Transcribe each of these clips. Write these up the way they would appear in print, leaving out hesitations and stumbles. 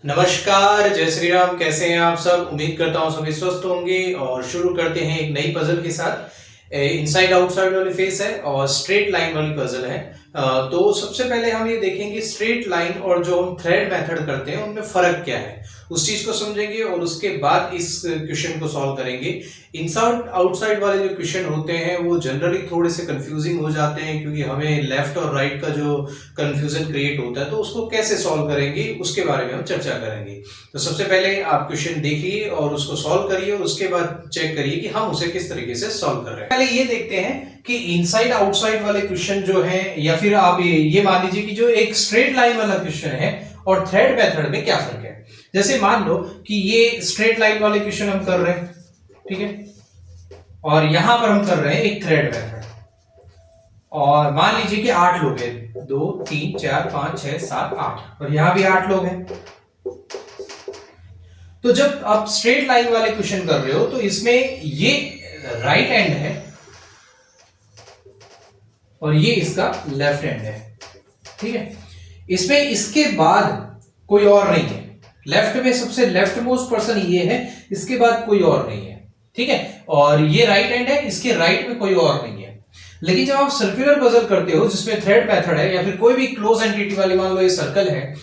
नमस्कार, जय श्री राम। कैसे हैं आप सब? उम्मीद करता हूँ सभी स्वस्थ होंगे। और शुरू करते हैं एक नई पजल के साथ। इनसाइड आउटसाइड वाली फेस है और स्ट्रेट लाइन वाली पजल है। तो सबसे पहले हम ये देखेंगे स्ट्रेट लाइन और जो हम थ्रेड मेथड करते हैं उनमें फर्क क्या है, उस चीज को समझेंगे और उसके बाद इस क्वेश्चन को सॉल्व करेंगे। इनसाइड आउटसाइड वाले जो क्वेश्चन होते हैं वो जनरली थोड़े से कंफ्यूजिंग हो जाते हैं, क्योंकि हमें लेफ्ट और राइट का जो कंफ्यूजन क्रिएट होता है तो उसको कैसे सॉल्व करेंगे उसके बारे में हम चर्चा करेंगे। तो सबसे पहले आप क्वेश्चन देखिए और उसको सॉल्व करिए और उसके बाद चेक करिए कि हम उसे किस तरीके से सॉल्व कर रहे हैं। पहले ये देखते हैं कि इनसाइड आउटसाइड वाले क्वेश्चन जो है, या फिर आप ये मान लीजिए कि जो एक स्ट्रेट लाइन वाला क्वेश्चन है और थ्रेड मेथड में क्या फर्क है। जैसे मान लो कि ये स्ट्रेट लाइन वाले क्वेश्चन हम कर रहे हैं, ठीक है, और यहां पर हम कर रहे हैं एक थ्रेड मेथड। और मान लीजिए कि 8 लोग हैं, 2 3 4 5 6 7 8, और यहां भी 8 लोग हैं। तो जब आप स्ट्रेट लाइन वाले क्वेश्चन कर रहे हो तो इसमें ये राइट एंड है और ये इसका लेफ्ट एंड है, ठीक है। इसमें इसके बाद कोई और नहीं है। लेफ्ट में सबसे लेफ्ट मोस्ट पर्सन ये है, इसके बाद कोई और नहीं है, ठीक है। और ये राइट एंड है, इसके राइट में कोई और नहीं है। लेकिन जब आप सर्कुलर पजल करते हो जिसमें थ्रेड मेथड है या फिर कोई भी क्लोज एंटिटी वाली, मान लो ये सर्कल है,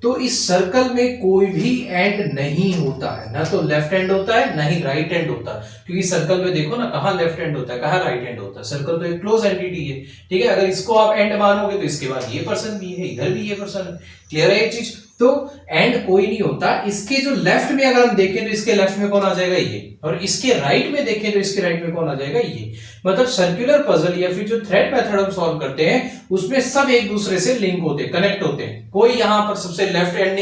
तो इस सर्कल में कोई भी एंड नहीं होता है। ना तो लेफ्ट एंड होता है ना ही राइट एंड होता है, क्योंकि सर्कल में देखो ना, कहां लेफ्ट एंड होता है कहां राइट एंड होता है। सर्कल तो एक क्लोज एंटिटी है, ठीक है। अगर इसको आप एंड मानोगे तो इसके बाद ये पर्सन भी है, इधर भी ये पर्सन है। क्लियर है ये चीज? तो एंड कोई नहीं होता। इसके जो लेफ्ट में अगर हम देखें तो इसके लेफ्ट में कौन आ जाएगा? ये। और इसके राइट में देखें तो इसके राइट में कौन आ जाएगा? ये। मतलब सर्कुलर पजल या फिर जो थ्रेड मेथड हम सॉल्व करते हैं उसमें सब एक दूसरे से लिंक होते हैं, कनेक्ट होते हैं। कोई यहां पर सबसे लेफ्ट एंड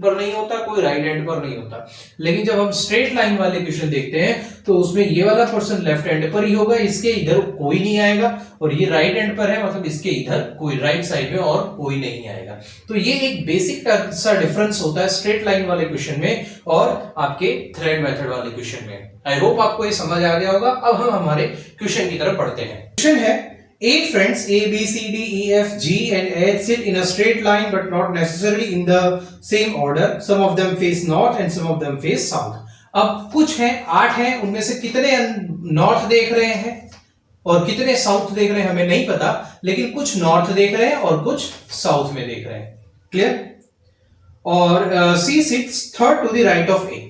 पर नहीं होता, कोई राइट एंड पर नहीं होता। लेकिन जब हम स्ट्रेट लाइन वाले क्वेश्चन देखते हैं तो उसमें ये वाला पर्सन लेफ्ट एंड पर ही होगा, इसके इधर कोई नहीं आएगा, और ये राइट एंड पर है, मतलब इसके इधर कोई राइट साइड में और कोई नहीं आएगा। तो ये एक बेसिक सा डिफरेंस होता है स्ट्रेट लाइन वाले क्वेश्चन में और आपके थ्रेड मेथड वाले क्वेश्चन में। आई होप आपको ये समझ आ गया होगा। अब हम हमारे क्वेश्चन की तरफ बढ़ते हैं। क्वेश्चन है, 8 friends A, B, C, D, E, F, G and H sit in a straight line but not necessarily in the same order. Some of them face north and some of them face south. अब कुछ हैं, 8 हैं, उनमें से कितने north देख रहे हैं और कितने साउथ देख रहे हैं हमें नहीं पता, लेकिन कुछ नॉर्थ देख रहे हैं और कुछ साउथ में देख रहे हैं। क्लियर? और C sits third to the right of A.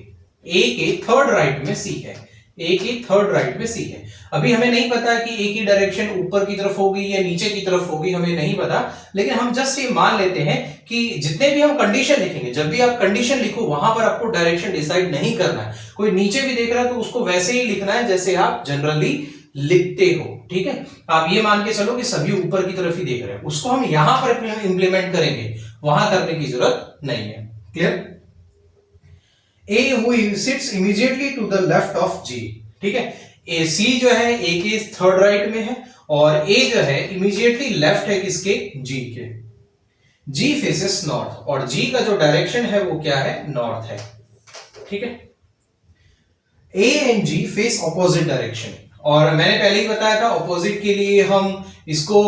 A के थर्ड राइट में C है, A की थर्ड राइट में C है। अभी हमें नहीं पता कि A की डायरेक्शन ऊपर की तरफ होगी या नीचे की तरफ होगी, हमें नहीं पता। लेकिन हम जस्ट ये मान लेते हैं कि जितने भी हम कंडीशन लिखेंगे, जब भी आप कंडीशन लिखो वहां पर आपको डायरेक्शन डिसाइड नहीं करना है। कोई नीचे भी देख रहा है तो उसको वैसे ही लिखना है जैसे आप जनरली लिखते हो, ठीक है। आप ये मान के चलो कि सभी ऊपर की तरफ ही देख रहे हैं, उसको हम यहां पर इंप्लीमेंट करेंगे, वहां करने की जरूरत नहीं है। Clear? A who sits immediately to the left of G, ठीक है। ए सी जो है A के थर्ड राइट में है और A जो है इमीडिएटली लेफ्ट है किसके? G के। G फेसेस नॉर्थ और G का जो डायरेक्शन है वो क्या है? नॉर्थ है, ठीक है। A and G face opposite direction, और मैंने पहले ही बताया था ऑपोजिट के लिए हम इसको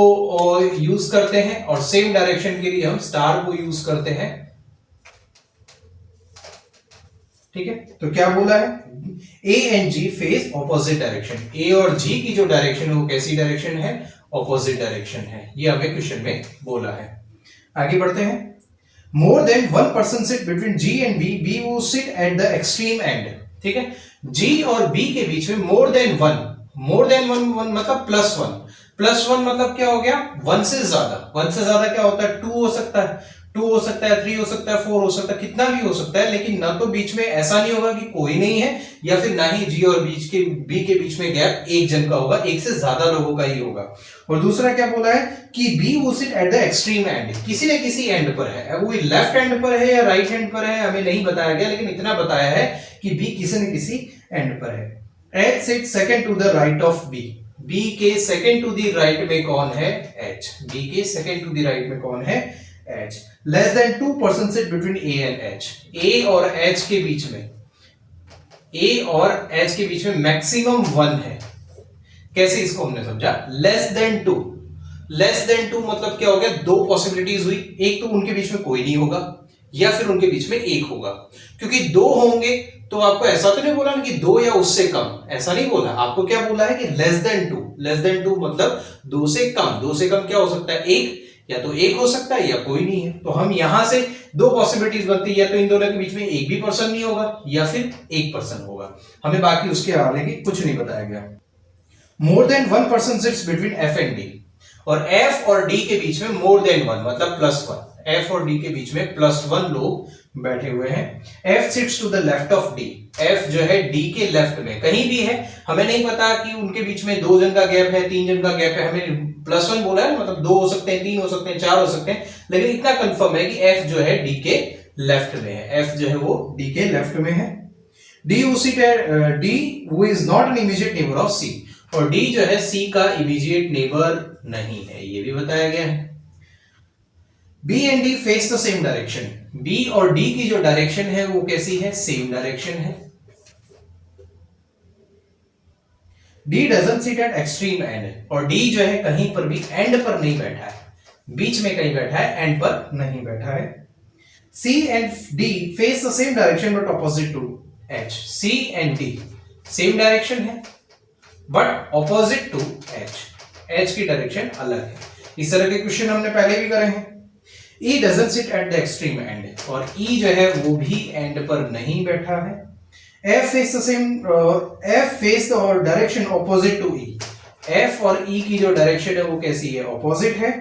यूज करते हैं और सेम डायरेक्शन के लिए हम स्टार को यूज करते हैं, ठीक है। तो क्या बोला है? A and G face opposite direction. A और G की जो डायरेक्शन है वो कैसी डायरेक्शन है? ऑपोजिट डायरेक्शन है। ये हमें क्वेश्चन में बोला है। आगे बढ़ते हैं। मोर than one person sit between G and B, B वो sit at the extreme and, ठीक है। G और B के बीच में मोर देन वन मतलब प्लस वन मतलब क्या हो गया? 1 से ज्यादा क्या होता है? 2 हो सकता है, 2 हो सकता है, 3 हो सकता है, 4 हो सकता है, कितना भी हो सकता है। लेकिन ना तो बीच में ऐसा नहीं होगा कि कोई नहीं है, या फिर ना ही G और B के बीच में गैप एक जन का होगा, एक से ज्यादा लोगों का ही होगा। और दूसरा क्या बोला है कि B वो sit at the extreme and, किसी न किसी एंड पर है। वो लेफ्ट एंड पर है या राइट एंड पर है हमें नहीं बताया गया, लेकिन इतना बताया है कि B किसी न किसी एंड पर है। H sits second to the right of B. B के सेकंड टू द राइट में कौन है? H. B के सेकंड टू द राइट में कौन है? H. Less than 2 persons sit between A and H. A और H के बीच में, A और H के बीच में मैक्सिमम 1 है। कैसे इसको हमने समझा? लेस देन 2 मतलब क्या हो गया? 2 पॉसिबिलिटीज हुई। एक तो उनके बीच में कोई नहीं होगा, या फिर उनके बीच में एक होगा। क्योंकि दो होंगे तो आपको ऐसा तो नहीं बोला ना कि दो या उससे कम, ऐसा नहीं बोला, आपको क्या बोला है कि less than two. Less than two मतलब दो से कम। दो से कम क्या हो सकता है? एक, या तो एक हो सकता है या कोई नहीं है। तो हम यहां से दो पॉसिबिलिटीज बनती है, या तो इन दोनों के बीच में एक भी पर्सन नहीं होगा या फिर एक पर्सन होगा। हमें बाकी उसके आगे की कुछ नहीं बताया गया। More than one person sits between F and D, और एफ और डी के बीच में मोर देन वन मतलब प्लस वन। एफ और डी के बीच में प्लस वन लोग बैठे हुए हैं। F sits to the left of D, F जो है डी के लेफ्ट में कहीं भी है, हमें नहीं पता कि उनके बीच में दो जन का गैप है, तीन जन का गैप है, हमें प्लस वन बोला है, मतलब दो हो सकते हैं, तीन हो सकते हैं, चार हो सकते हैं, लेकिन इतना कंफर्म है कि एफ जो है डी के लेफ्ट में है। एफ जो है वो डी के लेफ्ट में है। D who is not an immediate neighbour of C, और डी जो है सी का इमीडिएट नेबर नहीं है, ये भी बताया गया है। B and D face the same direction, B और डी की जो डायरेक्शन है वो कैसी है? सेम डायरेक्शन है। D doesn't sit at extreme end, और डी जो है कहीं पर भी एंड पर नहीं बैठा है, बीच में कहीं बैठा है, एंड पर नहीं बैठा है। C and D face the same direction but opposite to H, C and D same direction है but opposite to H, H की डायरेक्शन अलग है। इस तरह के क्वेश्चन हमने पहले भी करे हैं। E doesn't sit at the extreme end, और E जो है वो भी एंड पर नहीं बैठा है। F face the same, F face the direction opposite to E, F और E की जो डायरेक्शन है वो कैसी है? ऑपोजिट है।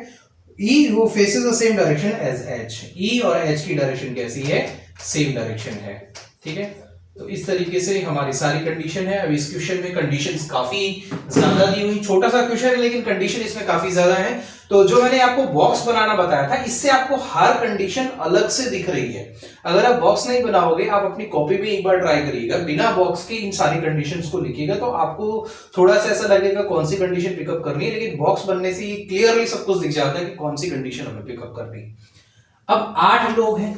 E वो faces the same direction as H, E और H की डायरेक्शन कैसी है? सेम डायरेक्शन है। ठीक है, तो इस तरीके से हमारी सारी कंडीशन है। अब इस क्वेश्चन में कंडीशंस काफी ज्यादा दी हुई, छोटा सा क्वेश्चन है लेकिन कंडीशन इसमें काफी ज्यादा है। तो जो मैंने आपको बॉक्स बनाना बताया था, इससे आपको हर कंडीशन अलग से दिख रही है। अगर आप बॉक्स नहीं बनाओगे, आप अपनी कॉपी में एक बार ट्राई करिएगा, बिना बॉक्स के इन सारी कंडीशंस को लिखिएगा, तो आपको थोड़ा सा ऐसा लगेगा कौन सी कंडीशन पिकअप करनी है, लेकिन बॉक्स बनने से क्लियरली सब कुछ दिख जाता है कि कौन सी कंडीशन हमें पिकअप करनी है। अब 8 लोग हैं,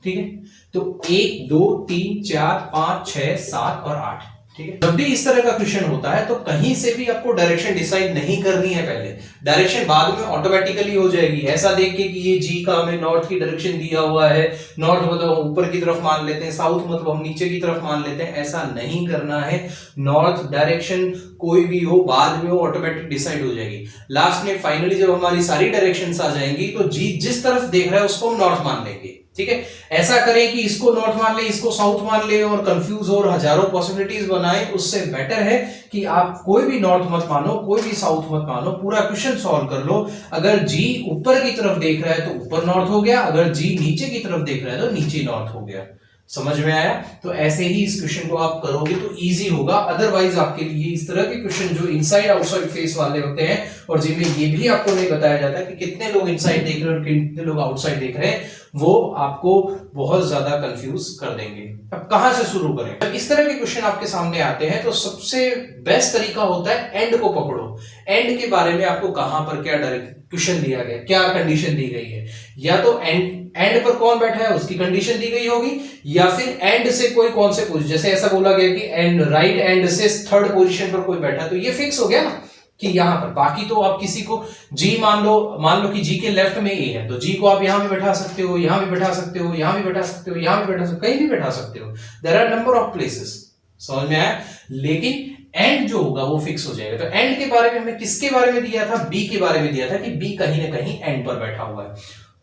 ठीक है, तो 1 2 3 4 5 6 7 और 8, ठीक है। जब भी इस तरह का क्वेश्चन होता है तो कहीं से भी आपको डायरेक्शन डिसाइड नहीं करनी है, पहले डायरेक्शन बाद में ऑटोमेटिकली हो जाएगी। ऐसा देख के कि ये जी का हमें नॉर्थ की डायरेक्शन दिया हुआ है, नॉर्थ मतलब हम ऊपर की तरफ मान लेते हैं, साउथ मतलब हम नीचे की तरफ मान लेते हैं, ऐसा नहीं करना है। नॉर्थ डायरेक्शन कोई भी हो, बाद में वो ऑटोमेटिक डिसाइड हो जाएगी। लास्ट में फाइनली जब हमारी सारी डायरेक्शंस आ जाएंगी तो जी जिस तरफ देख रहा है उसको हम नॉर्थ मान लेंगे, ठीक है। ऐसा करें कि इसको नॉर्थ मान ले, इसको साउथ मान ले और कंफ्यूज और हजारों पॉसिबिलिटीज बनाए, उससे बेटर है कि आप कोई भी नॉर्थ मत मानो, कोई भी साउथ मत मानो, पूरा क्वेश्चन सॉल्व कर लो। अगर जी ऊपर की तरफ देख रहा है तो ऊपर नॉर्थ हो गया, अगर जी नीचे की तरफ देख रहा है तो नीचे नॉर्थ हो गया। समझ में आया? तो ऐसे ही इस क्वेश्चन को आप करोगे तो इजी होगा। अदरवाइज आपके लिए इस तरह के क्वेश्चन जो इनसाइड आउटसाइड फेस वाले होते हैं और जिनमें ये भी आपको नहीं बताया जाता कि कितने लोग इनसाइड देख रहे हैं और कितने लोग आउटसाइड देख रहे हैं, वो आपको बहुत ज्यादा कंफ्यूज कर देंगे। अब कहां से शुरू करें? जब इस तरह के क्वेश्चन आपके सामने आते हैं तो सबसे बेस्ट तरीका होता है एंड को पकड़ो। एंड के बारे में आपको कहां पर क्या क्वेश्चन दिया गया, क्या कंडीशन दी गई है, या तो एंड पर कौन बैठा है उसकी कंडीशन दी गई होगी, या फिर एंड से कोई कौन से पोजीशन, जैसे ऐसा बोला गया कि एंड राइट एंड से थर्ड पोजीशन पर कोई बैठा, तो ये फिक्स हो गया ना कि यहां पर। बाकी तो आप किसी को जी मान लो कि जी के लेफ्ट में ए है, तो जी को आप यहां भी बैठा सकते हो, यहां भी बैठा सकते हो, यहां भी बैठा सकते हो, यहां भी बैठा सकते हो, कहीं भी बैठा सकते हो। There are number of places. समझ में आया? लेकिन एंड जो होगा वो फिक्स हो जाएगा। तो एंड के बारे में हमें किसके बारे में दिया था? बी के बारे में दिया था कि बी कहीं ना कहीं एंड पर बैठा हुआ है।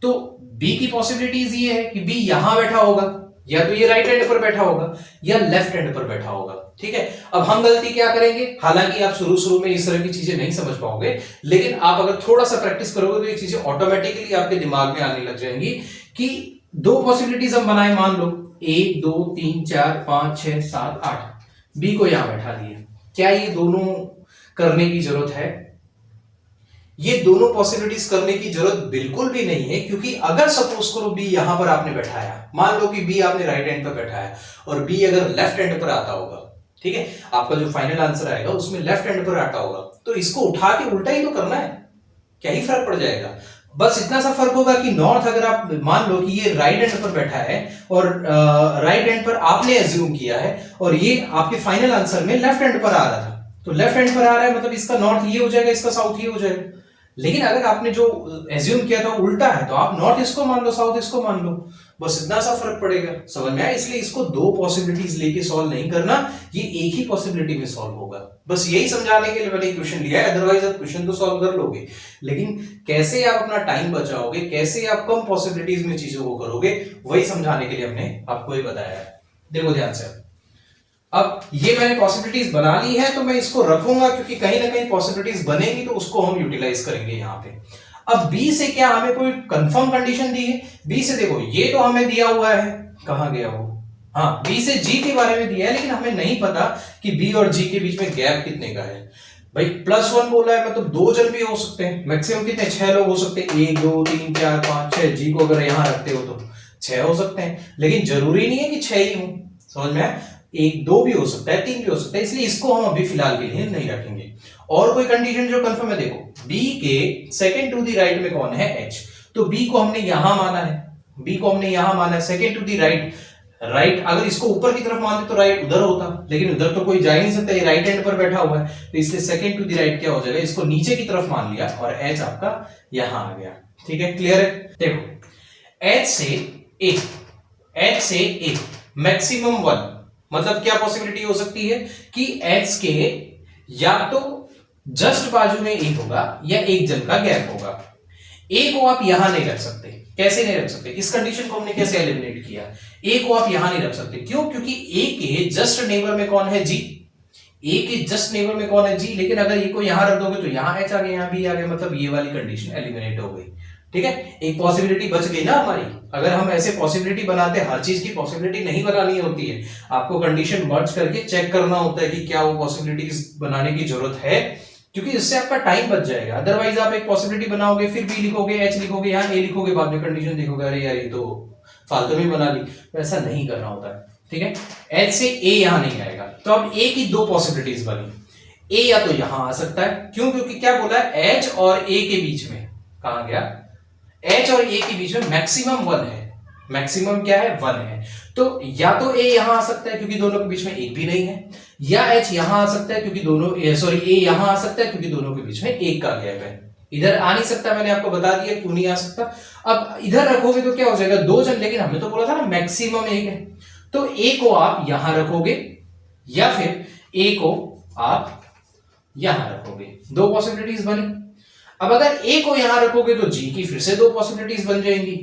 तो बी की पॉसिबिलिटीज ये है कि बी यहां बैठा होगा, या तो ये राइट एंड पर बैठा होगा या लेफ्ट एंड पर बैठा होगा, ठीक है। अब हम गलती क्या करेंगे, हालांकि आप शुरू में इस तरह की चीजें नहीं समझ पाओगे, लेकिन आप अगर थोड़ा सा प्रैक्टिस करोगे तो ये चीजें ऑटोमेटिकली आपके दिमाग में आने लग जाएंगी कि दो पॉसिबिलिटीज हम बनाए, मान लो 1 2 3 4 5 6 7 8, बी को यहां बैठा दिए। क्या ये दोनों करने की जरूरत है? ये दोनों पॉसिबिलिटीज करने की जरूरत बिल्कुल भी नहीं है, क्योंकि अगर सपोज करो बी यहां पर आपने बैठाया, मान लो कि बी आपने राइट हैंड पर बैठाया और बी अगर लेफ्ट हैंड पर आता होगा, ठीक है, आपका जो फाइनल आंसर आएगा उसमें लेफ्ट हैंड पर आता होगा, तो इसको उठा के उल्टा ही तो करना है, क्या ही फर्क पड़ जाएगा। बस इतना सा फर्क होगा कि नॉर्थ अगर आप मान लो कि ये राइट हैंड पर बैठा है और राइट हैंड पर आपने एज्यूम किया है और ये आपके फाइनल आंसर में लेफ्ट हैंड पर आ रहा था, तो लेफ्ट हैंड पर आ रहा है मतलब इसका नॉर्थ ये हो जाएगा, इसका साउथ ये हो जाएगा। लेकिन अगर आपने जो एज्यूम किया था उल्टा है, तो आप नॉर्थ इसको मान लो, साउथ इसको मान लो, बस इतना सा फर्क पड़ेगा, समझ में आया? इसलिए इसको दो पॉसिबिलिटीज लेके सॉल्व नहीं करना, ये एक ही पॉसिबिलिटी में सॉल्व होगा। बस यही समझाने के लिए मैंने क्वेश्चन लिया है, अदरवाइज आप क्वेश्चन तो सॉल्व कर लोगे, लेकिन कैसे आप अपना टाइम बचाओगे, कैसे आप कम पॉसिबिलिटीज में चीजों को करोगे, वही समझाने के लिए हमने आपको ये बताया है। देखो ध्यान से, अब ये मैंने पॉसिबिलिटीज बना ली है तो मैं इसको रखूंगा, क्योंकि कहीं ना कहीं पॉसिबिलिटीज बनेगी तो उसको हम यूटिलाइज करेंगे यहाँ पे। अब बी से क्या हमें कोई कंफर्म कंडीशन दी है? बी से देखो ये तो हमें दिया हुआ है, कहां गया वो, हाँ बी से जी के बारे में दिया है, लेकिन हमें नहीं पता कि बी और जी के बीच में गैप कितने का है। भाई +1 बोला है, मतलब 2 जन भी हो सकते हैं, मैक्सिमम कितने, 6 लोग हो सकते हैं, 1 2 3 4 5 6, जी को अगर यहां रखते हो तो 6 हो सकते हैं, लेकिन जरूरी नहीं है कि 6 ही हो, समझ में आया? 1 2 भी हो सकता है, 3 भी हो सकता है, इसलिए इसको हम अभी फिलहाल के लिए नहीं रखेंगे। और कोई कंडीशन जो कंफर्म है, देखो बी के सेकंड टू द राइट में कौन है, एच, तो बी को हमने यहां माना है, बी को हमने यहां माना है, second to the right, right अगर इसको ऊपर की तरफ मानते तो राइट उधर होता, लेकिन उधर तो कोई जा ही नहीं सकता, ये राइट हैंड पर बैठा हुआ है, तो इसलिए सेकंड टू द राइट क्या हो जाएगा, इसको नीचे की तरफ मान लिया और एच आपका यहां आ गया। ठीक है, क्लियर है? देखो एच से ए मैक्सिमम 1, मतलब क्या पॉसिबिलिटी हो सकती है कि एच के या तो जस्ट बाजू में ए होगा या एक जन का गैप होगा। ए को आप यहां नहीं रख सकते, कैसे नहीं रख सकते, इस कंडीशन को हमने कैसे एलिमिनेट किया, ए को आप यहां नहीं रख सकते, क्यों? क्योंकि ए के जस्ट नेबर में कौन है, जी, ए के जस्ट नेबर में कौन है, जी, लेकिन अगर ए को यहां रख दोगे तो यहां एच आ गया, यहां बी आ गया, मतलब ये वाली कंडीशन एलिमिनेट हो गई। ठीक है, एक पॉसिबिलिटी बच गई ना हमारी। अगर हम ऐसे पॉसिबिलिटी बनाते, हर चीज की पॉसिबिलिटी नहीं बनानी होती है, आपको कंडीशन मर्ज करके चेक करना होता है कि क्या वो पॉसिबिलिटीज बनाने की जरूरत है, क्योंकि इससे आपका टाइम बच जाएगा। अदरवाइज आप एक पॉसिबिलिटी बनाओगे, फिर बी लिखोगे, एच लिखोगे, यहाँ ए लिखोगे, बाद में कंडीशन देखोगे, अरे यार ये तो फालतू में बना ली, तो ऐसा नहीं करना होता है। ठीक है, एच से ए यहां नहीं आएगा, तो अब ए की दो पॉसिबिलिटीज बनी, ए या तो यहां आ सकता है, क्यों? क्योंकि क्या बोला है, एच और ए के बीच में, कहा गया, एच और ए के बीच में मैक्सिमम 1 है, मैक्सिमम क्या है, 1 है, तो या तो ए यहां आ सकता है क्योंकि दोनों के बीच में एक भी नहीं है, या एच यहां आ सकता है क्योंकि दोनों, सॉरी ए यहां आ सकता है क्योंकि दोनों के बीच में एक का गैप है। इधर आ नहीं सकता, मैंने आपको बता दिया क्यों नहीं आ सकता। अब इधर रखोगे तो क्या हो जाएगा, 2 जन, लेकिन हमने तो बोला था ना मैक्सिमम 1 है, तो ए को आप यहां रखोगे या फिर ए को आप यहां रखोगे, दो पॉसिबिलिटीज बनी। अब अगर ए को यहां रखोगे तो जी की फिर से दो पॉसिबिलिटीज बन जाएंगी,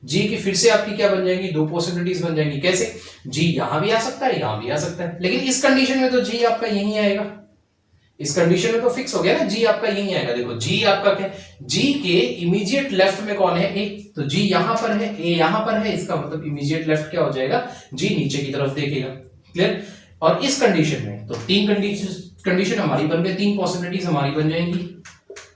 जी की फिर से आपकी क्या बन जाएंगी, दो पॉसिबिलिटीज बन जाएंगी। कैसे, जी यहां भी आ सकता है, यहां भी आ सकता है, लेकिन इस कंडीशन में तो जी आपका यहीं आएगा, इस कंडीशन में तो फिक्स हो गया ना, जी आपका यहीं आएगा। देखो जी आपका क्या, जी के इमीडिएट लेफ्ट में कौन है, ए, तो जी यहां पर है, ए यहां पर है, इसका मतलब इमीडिएट लेफ्ट क्या हो जाएगा, जी नीचे की तरफ देखेगा। क्लियर? और इस कंडीशन में तो 3 कंडीशन हमारी बन गई, 3 पॉसिबिलिटीज हमारी बन जाएंगी।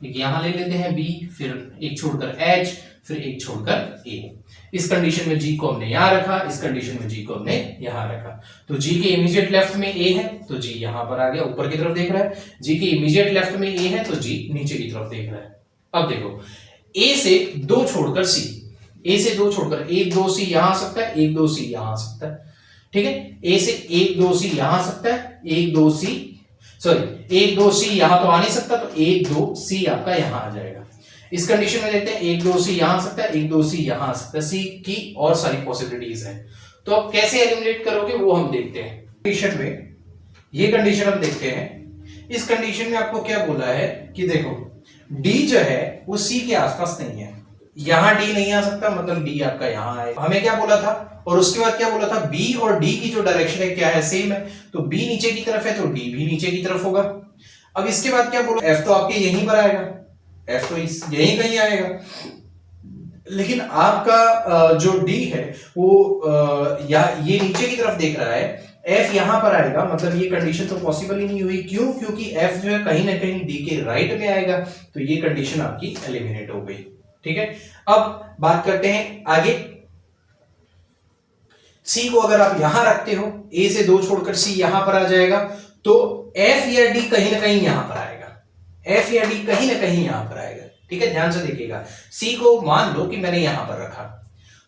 एक यहां ले लेते हैं बी, फिर एक छोड़कर एच, फिर एक छोड़कर ए। इस कंडीशन में जी को हमने यहां रखा, इस कंडीशन में जी को हमने यहां रखा, तो जी के इमीडिएट लेफ्ट में ए है तो जी यहां पर आ गया, ऊपर की तरफ देख रहा है, जी के इमीडिएट लेफ्ट में ए है तो जी नीचे की तरफ देख रहा है। अब देखो ए से 2 छोड़कर सी, ए से 2 छोड़कर 1 2 सी यहां आ सकता है, 1 2 सी यहां आ सकता है। ठीक है, ए से 1 2 सी यहां आ सकता है, 1 2 सी, सॉरी 1 2 सी यहां तो आ नहीं सकता, तो 1 2 सी आपका यहां आ जाएगा। इस कंडीशन में देखते हैं 1 2 सी यहां आ सकता है, 1 2 सी यहां आ सकता है, सी की और सारी पॉसिबिलिटीज हैं, तो आप कैसे एलिमिनेट करोगे वो हम देखते हैं। कंडीशन में ये कंडीशन हम देखते हैं, इस कंडीशन में आपको क्या बोला है कि देखो डी जो है वो सी के आसपास नहीं है, यहां डी नहीं आ सकता, मतलब डी आपका यहां आएगा। हमें क्या बोला था, और उसके बाद क्या बोला था, बी और डी की जो डायरेक्शन है क्या है, सेम है, तो बी नीचे की तरफ है तो डी भी नीचे की तरफ होगा। अब इसके बाद क्या बोला, एफ तो आपके यहीं पर आएगा, एफ तो यहीं कहीं आएगा, लेकिन आपका जो डी है वो ये नीचे की तरफ देख रहा है, एफ यहां पर आएगा, मतलब ये कंडीशन तो पॉसिबल ही नहीं हुई। क्यों? क्योंकि एफ जो है कहीं ना कहीं डी के राइट में आएगा, तो ये कंडीशन आपकी एलिमिनेट हो गई। ठीक है, अब बात करते हैं आगे। सी को अगर आप यहां रखते हो, ए से 2 छोड़कर सी यहां पर आ जाएगा, तो एफ या डी कहीं ना कहीं यहां पर आएगा, एफ या डी कहीं ना कहीं यहां पर आएगा। ठीक है, ध्यान से देखिएगा, सी को मान लो कि मैंने यहां पर रखा,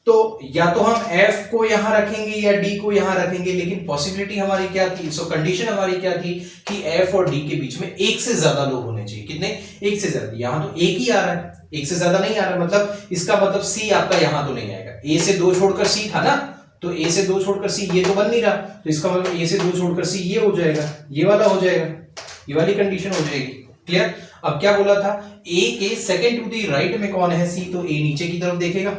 तो या तो हम एफ को यहां रखेंगे या डी को यहां रखेंगे, लेकिन पॉसिबिलिटी हमारी क्या थी, सो कंडीशन हमारी क्या थी कि एफ और डी के बीच में एक से ज्यादा लोग होने चाहिए। कितने? एक से ज्यादा। यहां तो एक ही आ रहा है, एक से ज्यादा नहीं आ रहा, मतलब इसका मतलब सी आपका यहां तो नहीं आएगा, ए से 2 छोड़कर सी था ना, तो ए से 2 छोड़कर सी ये तो बन नहीं रहा, तो इसका मतलब ए से 2 छोड़कर सी ये हो जाएगा, ये वाला हो जाएगा, ये वाली कंडीशन हो जाएगी। क्लियर? अब क्या बोला था, ए के सेकंड टू दी राइट में कौन है, सी, तो ए नीचे की तरफ देखेगा।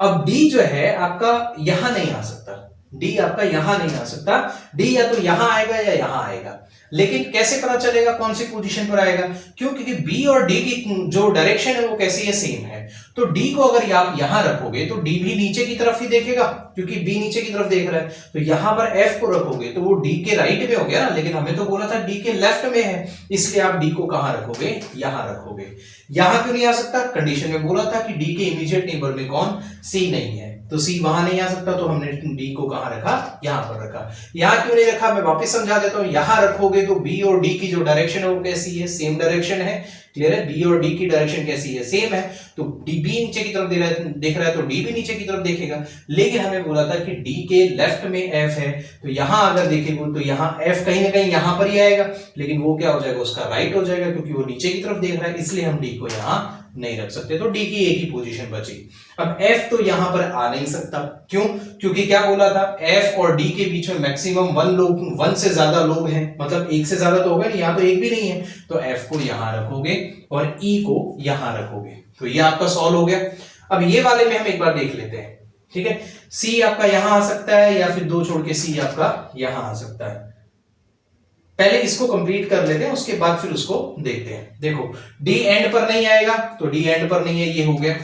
अब डी जो है आपका यहां नहीं आ सकता, डी आपका यहां नहीं आ सकता, डी या तो यहां आएगा या यहां आएगा। लेकिन कैसे पता चलेगा कौन सी पोजीशन पर आएगा, क्यों? क्योंकि बी और डी की जो डायरेक्शन है वो कैसी है, सेम है। तो डी को अगर आप यहां रखोगे तो डी भी नीचे की तरफ ही देखेगा, क्योंकि बी नीचे की तरफ देख रहा है। तो यहां पर एफ को रखोगे तो वो डी के राइट में हो गया ना, लेकिन हमें तो बोला था डी के लेफ्ट में है, इसलिए आप डी को कहां रखोगे, यहां रखोगे। यहां क्यों नहीं आ सकता, कंडीशन में बोला था कि डी के इमीडिएट नेबर में कौन, सी नहीं है, तो सी वहां नहीं आ सकता, तो हमने डी को कहां रखा, यहां पर रखा। यहां क्यों नहीं रखा, मैं वापस समझा देता हूं। यहां रखोगे तो बी और डी की जो डायरेक्शन है वो कैसी है, सेम डायरेक्शन है। क्लियर है? बी और डी की डायरेक्शन कैसी है, सेम है, तो डी बी नीचे की तरफ देख रहा है तो डी भी नीचे की तरफ देखेगा। लेकिन हमें बोला था कि डी के लेफ्ट में एफ है, तो यहां अगर देखेंगे तो यहां एफ कहीं ना कहीं यहां पर ही आएगा, लेकिन वो क्या हो जाएगा, उसका राइट हो जाएगा, क्योंकि वो नीचे की तरफ देख रहा है, इसलिए हम डी को यहां नहीं रख सकते, तो डी की एक ही पोजीशन बची। अब एफ तो यहां पर आ नहीं सकता, क्यों? क्योंकि क्या बोला था, एफ और डी के बीच में मैक्सिमम 1 से ज्यादा लोग हैं, मतलब एक से ज्यादा तो होगा नहीं, यहां तो एक भी नहीं है, तो एफ को यहां रखोगे और ई को यहां रखोगे, तो ये आपका सॉल्व हो गया। अब ये वाले में हम एक बार देख लेते हैं, ठीक है। सी आपका यहां आ सकता है, या फिर 2 छोड़ के सी आपका यहां आ सकता है। पहले इसको कंप्लीट कर लेते हैं, उसके बाद फिर उसको देखते हैं। देखो डी एंड पर नहीं आएगा, तो डी एंड पर नहीं है, ये हो गया।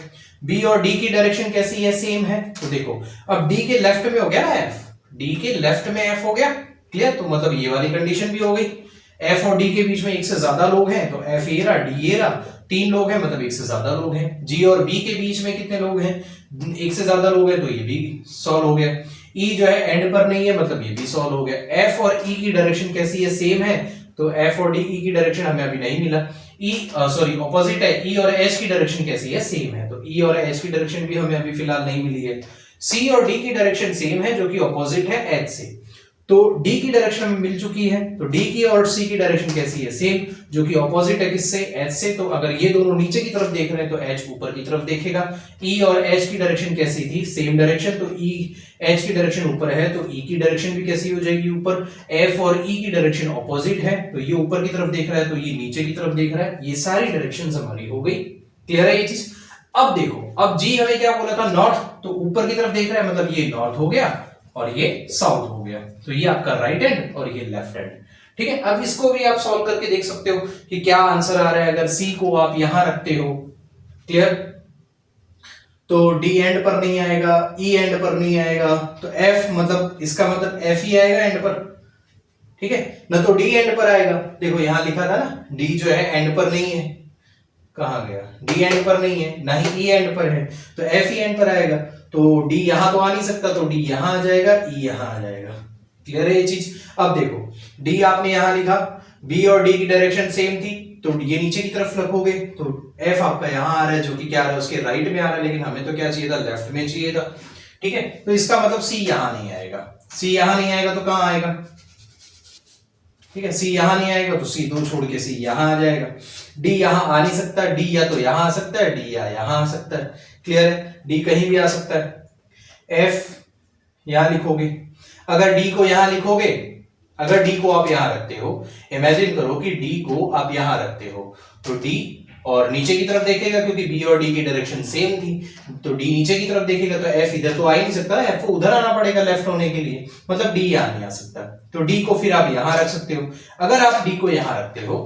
बी और डी की डायरेक्शन कैसी है, सेम है, तो देखो अब डी के लेफ्ट में हो गया ना एफ, डी के लेफ्ट में एफ हो गया। क्लियर? तो मतलब ये वाली कंडीशन भी हो गई। एफ और डी के बीच में एक से ज्यादा लोग हैं, तो एफ ये रहा, डी ये रहा, 3 लोग हैं, मतलब एक से ज्यादा लोग हैं। जी और बी के बीच में कितने लोग हैं, एक से ज्यादा लोग हैं, तो ये भी सॉल्व हो गया। ई जो है एंड पर नहीं है, मतलब ये भी सॉल्व हो गया। एफ और ई की डायरेक्शन कैसी है, सेम है, तो एफ और डी ई की डायरेक्शन हमें अभी नहीं मिला। ई सॉरी ऑपोजिट है, ई और एच की डायरेक्शन कैसी है, सेम है, तो ई और एच की डायरेक्शन भी हमें अभी फिलहाल नहीं मिली है। सी और डी की डायरेक्शन सेम है, जो कि ऑपोजिट है एच से, तो डी की डायरेक्शन हमें मिल चुकी है। तो डी की और सी की डायरेक्शन कैसी है, सेम, जो कि ऑपोजिट है किससे, एच से। तो अगर ये दोनों नीचे की तरफ देख रहे हैं तो एच ऊपर की तरफ देखेगा। ई और एच की डायरेक्शन कैसी थी, सेम डायरेक्शन, तो ई एच की डायरेक्शन ऊपर है, तो ई की डायरेक्शन भी कैसी हो जाएगी, ऊपर। एफ और ई की डायरेक्शन ऑपोजिट है, तो ये ऊपर की तरफ देख रहा है, तो ये नीचे की तरफ देख रहा है। ये सारी डायरेक्शंस हमारी हो गई। क्लियर है ये चीज? अब देखो, अब जी हमें क्या बोला था, नॉर्थ, तो ऊपर की तरफ देख रहा है, मतलब ये नॉर्थ हो गया और ये साउथ हो गया, तो ये आपका राइट हैंड और ये लेफ्ट हैंड। ठीक है, अब इसको भी आप सॉल्व करके देख सकते हो कि क्या आंसर आ रहा है। अगर सी को आप यहां रखते हो, क्लियर, तो डी एंड पर नहीं आएगा, ई एंड पर नहीं आएगा, तो एफ मतलब इसका मतलब एफ ही आएगा एंड पर। ठीक है ना, तो डी एंड पर आएगा। देखो यहां लिखा था ना, डी जो है एंड पर नहीं है, कहां गया, डी एंड पर नहीं है, ना ही ई एंड पर है, तो एफ ही एंड पर आएगा। तो डी यहां तो आ नहीं सकता, तो डी यहां आ जाएगा, ई यहां आ जाएगा। क्लियर है ये चीज? अब देखो डी आपने यहां लिखा, बी और डी की डायरेक्शन सेम थी, तो ये नीचे की तरफ रखोगे, तो एफ आपका यहां आ रहा है, जो कि क्या आ रहा है, उसके राइट में आ रहा है, लेकिन हमें तो क्या चाहिए था, लेफ्ट में चाहिए था। ठीक है, तो इसका मतलब सी यहां नहीं आएगा। सी यहां नहीं आएगा तो कहां आएगा, ठीक है, सी यहां नहीं आएगा तो सी 2 छोड़ के सी यहां आ जाएगा। डी यहां आ नहीं सकता, डी या तो यहां आ सकता है, डी या यहां आ सकता है। क्लियर है, डी कहीं भी आ सकता है। एफ यहां लिखोगे, अगर डी को यहां लिखोगे, अगर डी को आप यहां रखते हो, इमेजिन करो कि डी को आप यहां रखते हो, तो डी और नीचे की तरफ देखेगा, क्योंकि बी और डी की डायरेक्शन सेम थी, तो डी नीचे की तरफ देखेगा, तो एफ इधर तो आ ही नहीं सकता, एफ को उधर आना पड़ेगा लेफ्ट होने के लिए, मतलब डी यहां नहीं आ सकता। तो डी को फिर आप यहां रख सकते हो। अगर आप डी को यहां रखते हो,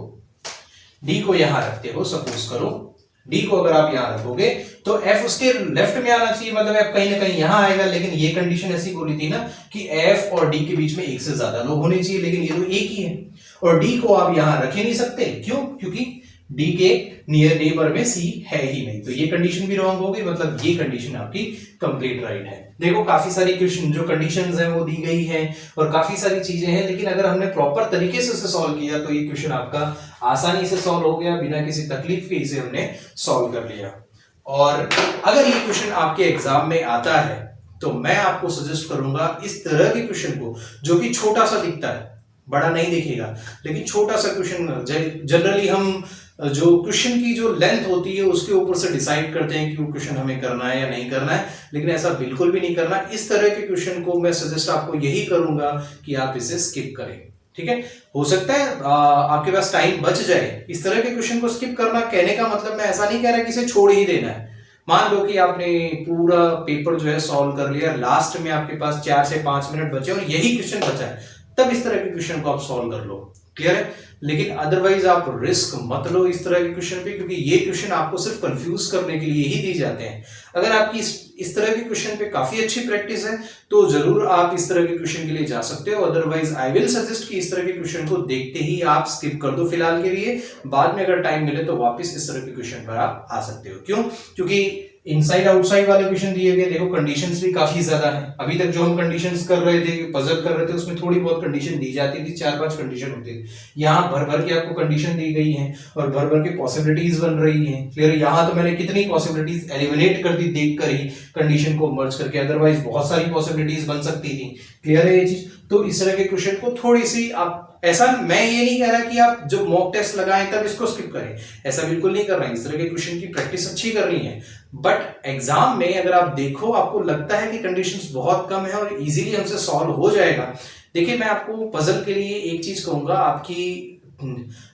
डी को यहां रखते हो, सपोज करो डी को अगर आप यहां रखोगे, तो एफ उसके लेफ्ट में आना चाहिए, मतलब एफ कहीं ना कहीं यहां आएगा। लेकिन ये कंडीशन ऐसी बोली थी ना कि एफ और डी के बीच में एक से ज्यादा लोग होने चाहिए, लेकिन ये तो एक ही है, और डी को आप यहां रख ही नहीं सकते। क्यों? क्योंकि डी के नियर नेबर में सी है ही नहीं, तो ये कंडीशन भी रॉन्ग होगी, मतलब ये कंडीशन आपकी कंप्लीट राइट है। देखो काफी सारी क्वेश्चन जो कंडीशंस हैं वो दी गई हैं और काफी सारी चीजें हैं, लेकिन अगर हमने प्रॉपर तरीके से उसे सॉल्व किया तो ये क्वेश्चन आपका आसानी से सॉल्व हो गया, बिना किसी तकलीफ के इसे हमने सॉल्व कर लिया। और अगर ये क्वेश्चन आपके एग्जाम में आता है तो मैं आपको सजेस्ट करूंगा इस तरह के क्वेश्चन को, जो कि छोटा सा दिखता है, बड़ा नहीं दिखेगा, लेकिन छोटा सा क्वेश्चन जनरली हम जो क्वेश्चन की जो लेंथ होती है उसके ऊपर से डिसाइड करते हैं कि वो क्वेश्चन हमें करना है या नहीं करना है, लेकिन ऐसा बिल्कुल भी नहीं करना। इस तरह के क्वेश्चन को मैं सजेस्ट आपको यही करूंगा कि आप इसे स्किप करें। ठीक है, हो सकता है आपके पास टाइम बच जाए। इस तरह के क्वेश्चन को स्किप करना कहने का मतलब मैं ऐसा नहीं कह रहा कि इसे छोड़ ही देना है। मान लो कि आपने पूरा पेपर जो है सॉल्व कर लिया, लास्ट में आपके पास 4 से 5 मिनट बचे और यही क्वेश्चन बचा है, तब इस तरह के क्वेश्चन को आप सॉल्व कर लो। क्लियर है? लेकिन अदरवाइज आप रिस्क मत लो इस तरह के क्वेश्चन पे, क्योंकि ये क्वेश्चन आपको सिर्फ कंफ्यूज करने के लिए ही दिए जाते हैं। अगर आपकी इस तरह के क्वेश्चन पे काफी अच्छी प्रैक्टिस है तो जरूर आप इस तरह के क्वेश्चन के लिए जा सकते हो। अदरवाइज आई विल सजेस्ट कि इस तरह के क्वेश्चन को देखते ही आप स्किप कर दो फिलहाल के लिए। बाद में अगर टाइम मिले तो वापस इस तरह के क्वेश्चन पर आप आ सकते हो। क्यों? क्योंकि इनसाइड आउटसाइड वाले क्वेश्चन दिए गए, देखो कंडीशंस भी काफी ज्यादा है। अभी तक जो हम कंडीशंस कर रहे थे, पजल कर रहे थे, उसमें थोड़ी बहुत कंडीशन दी जाती थी, 4-5 कंडीशन होती थी। यहाँ भर भर के आपको कंडीशन दी गई है और भर भर के पॉसिबिलिटीज बन रही हैं। क्लियर? यहाँ तो मैंने कितनी पॉसिबिलिटीज एलिमिनेट कर दी देख कर ही कंडीशन को मर्ज करके, अदरवाइज बहुत सारी पॉसिबिलिटीज बन सकती थी। क्लियर है ये चीज? तो इस तरह के क्वेश्चन को थोड़ी सी आप, ऐसा मैं ये नहीं कह रहा कि आप जो मॉक टेस्ट लगाएं तब इसको स्किप करें, ऐसा बिल्कुल नहीं कर रहा है। इस तरह के क्वेश्चन की प्रैक्टिस अच्छी करनी है, बट एग्जाम में अगर आप देखो आपको लगता है कि कंडीशंस बहुत कम है और इजीली हमसे सॉल्व हो जाएगा। देखिए मैं आपको पजल के लिए एक चीज कहूंगा, आपकी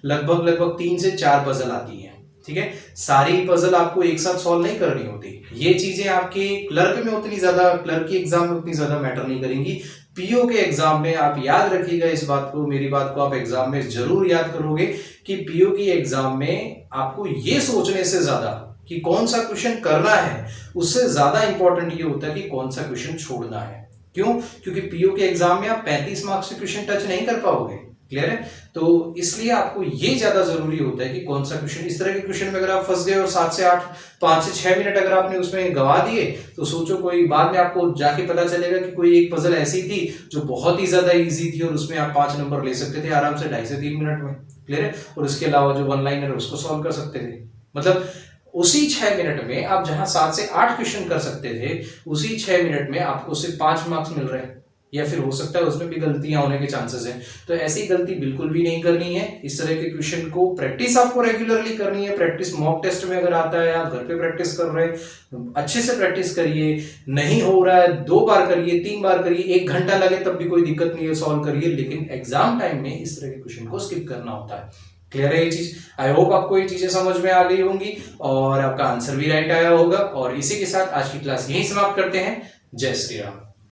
लगभग 3 से 4 पजल आती है। ठीक है, सारी पजल आपको एक साथ सॉल्व नहीं करनी होती। ये चीजें आपके क्लर्क में उतनी ज्यादा, क्लर्क की एग्जाम में उतनी ज्यादा मैटर नहीं करेंगी। पीओ के एग्जाम में आप याद रखिएगा इस बात को, मेरी बात को आप एग्जाम में जरूर याद करोगे कि पीओ की एग्जाम में आपको ये सोचने से ज्यादा कि कौन सा क्वेश्चन करना है, उससे ज्यादा इंपॉर्टेंट ये होता है कि कौन सा क्वेश्चन छोड़ना है। क्यों? क्योंकि पीओ के एग्जाम में आप 35 मार्क्स के क्वेश्चन टच नहीं कर पाओगे। क्लियर है? तो इसलिए आपको ये ज्यादा जरूरी होता है कि कौन सा क्वेश्चन, इस तरह के क्वेश्चन में अगर आप फंस गए और 7 से 8, 5 से 6 मिनट अगर आपने उसमें गवा दिए तो सोचो कोई बाद में आपको जाके पता चलेगा कि कोई एक पजल ऐसी थी जो बहुत ही ज्यादा इजी थी और उसमें आप 5 नंबर ले सकते थे आराम से 2.5 से 3 मिनट में। क्लियर है? और उसके अलावा जो वन लाइनर है उसको सॉल्व कर सकते थे। मतलब उसी 6 मिनट में आप जहां 7 से 8 क्वेश्चन कर सकते थे, उसी 6 मिनट में आपको सिर्फ 5 मार्क्स मिल रहे हैं, या फिर हो सकता है उसमें भी गलतियां होने के चांसेस हैं। तो ऐसी गलती बिल्कुल भी नहीं करनी है। इस तरह के क्वेश्चन को प्रैक्टिस आपको रेगुलरली करनी है। प्रैक्टिस मॉक टेस्ट में अगर आता है, आप घर पे प्रैक्टिस कर रहे हैं, अच्छे से प्रैक्टिस करिए। नहीं हो रहा है 2 बार करिए, 3 बार करिए, 1 घंटा लगे तब भी कोई दिक्कत नहीं है, सॉल्व करिए। लेकिन एग्जाम टाइम में इस तरह के क्वेश्चन को स्किप करना होता है। क्लियर है ये चीज? आई होप आपको ये चीजें समझ में आ गई होंगी और आपका आंसर भी राइट आया होगा। और इसी के साथ आज की क्लास यही समाप्त करते हैं। जय श्री राम।